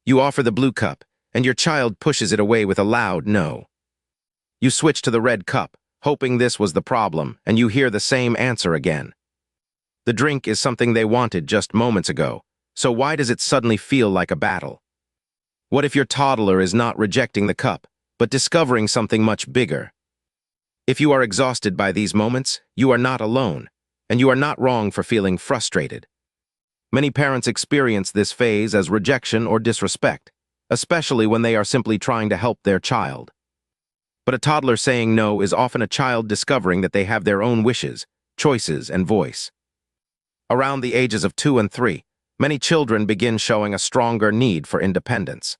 You offer the blue cup, and your child pushes it away with a loud no. You switch to the red cup, hoping this was the problem, and you hear the same answer again. The drink is something they wanted just moments ago, so why does it suddenly feel like a battle? What if your toddler is not rejecting the cup, but discovering something much bigger? If you are exhausted by these moments, you are not alone, and you are not wrong for feeling frustrated. Many parents experience this phase as rejection or disrespect, especially when they are simply trying to help their child. But a toddler saying no is often a child discovering that they have their own wishes, choices, and voice. Around the ages of 2 and 3, many children begin showing a stronger need for independence.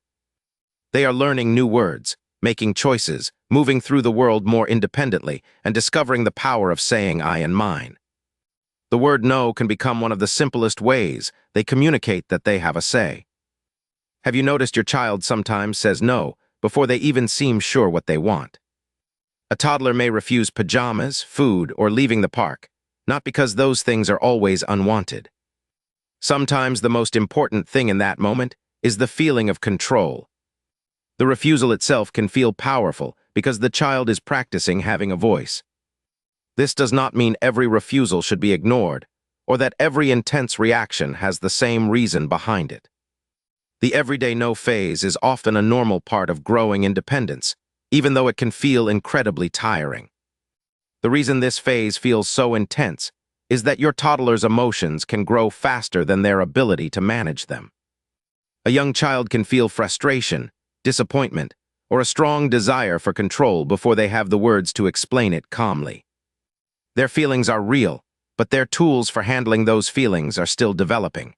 They are learning new words, making choices, moving through the world more independently, and discovering the power of saying I and mine. The word no can become one of the simplest ways they communicate that they have a say. Have you noticed your child sometimes says no before they even seem sure what they want? A toddler may refuse pajamas, food, or leaving the park, not because those things are always unwanted. Sometimes the most important thing in that moment is the feeling of control. The refusal itself can feel powerful because the child is practicing having a voice. This does not mean every refusal should be ignored, or that every intense reaction has the same reason behind it. The everyday no phase is often a normal part of growing independence, even though it can feel incredibly tiring. The reason this phase feels so intense is that your toddler's emotions can grow faster than their ability to manage them. A young child can feel frustration, disappointment, or a strong desire for control before they have the words to explain it calmly. Their feelings are real, but their tools for handling those feelings are still developing.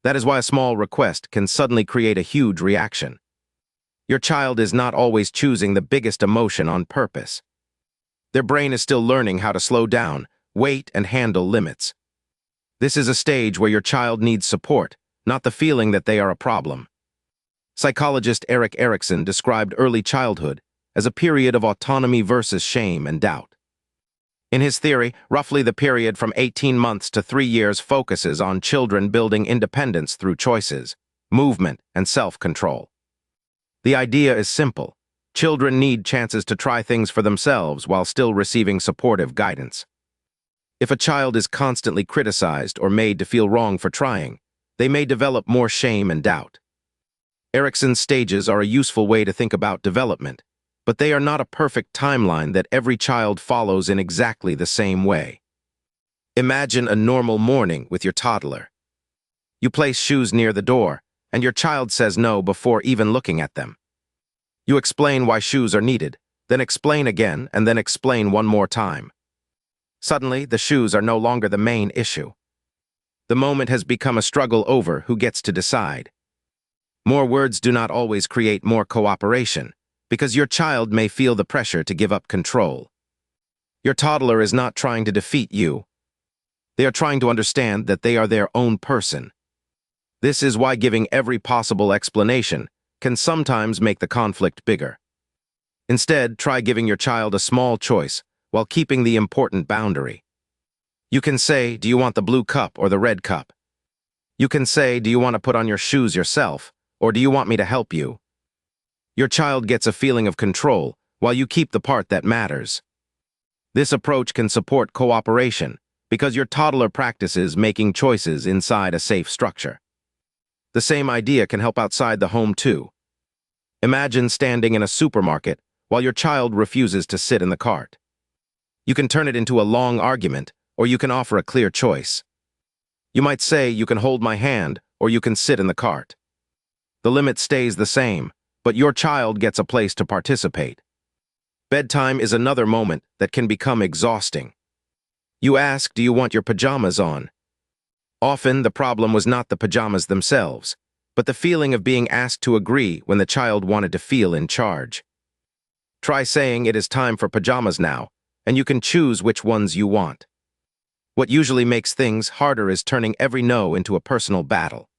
That is why a small request can suddenly create a huge reaction. Your child is not always choosing the biggest emotion on purpose. Their brain is still learning how to slow down, wait, and handle limits. This is a stage where your child needs support, not the feeling that they are a problem. Psychologist Erik Erikson described early childhood as a period of autonomy versus shame and doubt. In his theory, roughly the period from 18 months to 3 years focuses on children building independence through choices, movement, and self-control. The idea is simple. Children need chances to try things for themselves while still receiving supportive guidance. If a child is constantly criticized or made to feel wrong for trying, they may develop more shame and doubt. Erikson's stages are a useful way to think about development, but they are not a perfect timeline that every child follows in exactly the same way. Imagine a normal morning with your toddler. You place shoes near the door, and your child says no before even looking at them. You explain why shoes are needed, then explain again, and then explain one more time. Suddenly, the shoes are no longer the main issue. The moment has become a struggle over who gets to decide. More words do not always create more cooperation, because your child may feel the pressure to give up control. Your toddler is not trying to defeat you. They are trying to understand that they are their own person. This is why giving every possible explanation can sometimes make the conflict bigger. Instead, try giving your child a small choice while keeping the important boundary. You can say, do you want the blue cup or the red cup? You can say, do you want to put on your shoes yourself, or do you want me to help you? Your child gets a feeling of control while you keep the part that matters. This approach can support cooperation because your toddler practices making choices inside a safe structure. The same idea can help outside the home too. Imagine standing in a supermarket while your child refuses to sit in the cart. You can turn it into a long argument, or you can offer a clear choice. You might say, you can hold my hand, or you can sit in the cart. The limit stays the same, but your child gets a place to participate. Bedtime is another moment that can become exhausting. You ask, do you want your pajamas on? Often, the problem was not the pajamas themselves, but the feeling of being asked to agree when the child wanted to feel in charge. Try saying it is time for pajamas now, and you can choose which ones you want. What usually makes things harder is turning every no into a personal battle.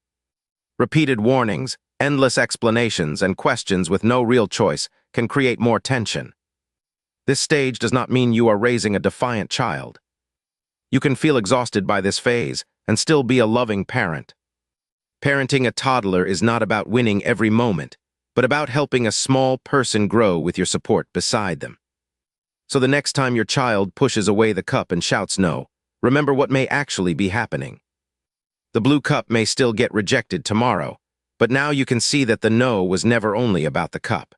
Repeated warnings, endless explanations, and questions with no real choice can create more tension. This stage does not mean you are raising a defiant child. You can feel exhausted by this phase and still be a loving parent. Parenting a toddler is not about winning every moment, but about helping a small person grow with your support beside them. So the next time your child pushes away the cup and shouts no, remember what may actually be happening. The blue cup may still get rejected tomorrow, but now you can see that the no was never only about the cup.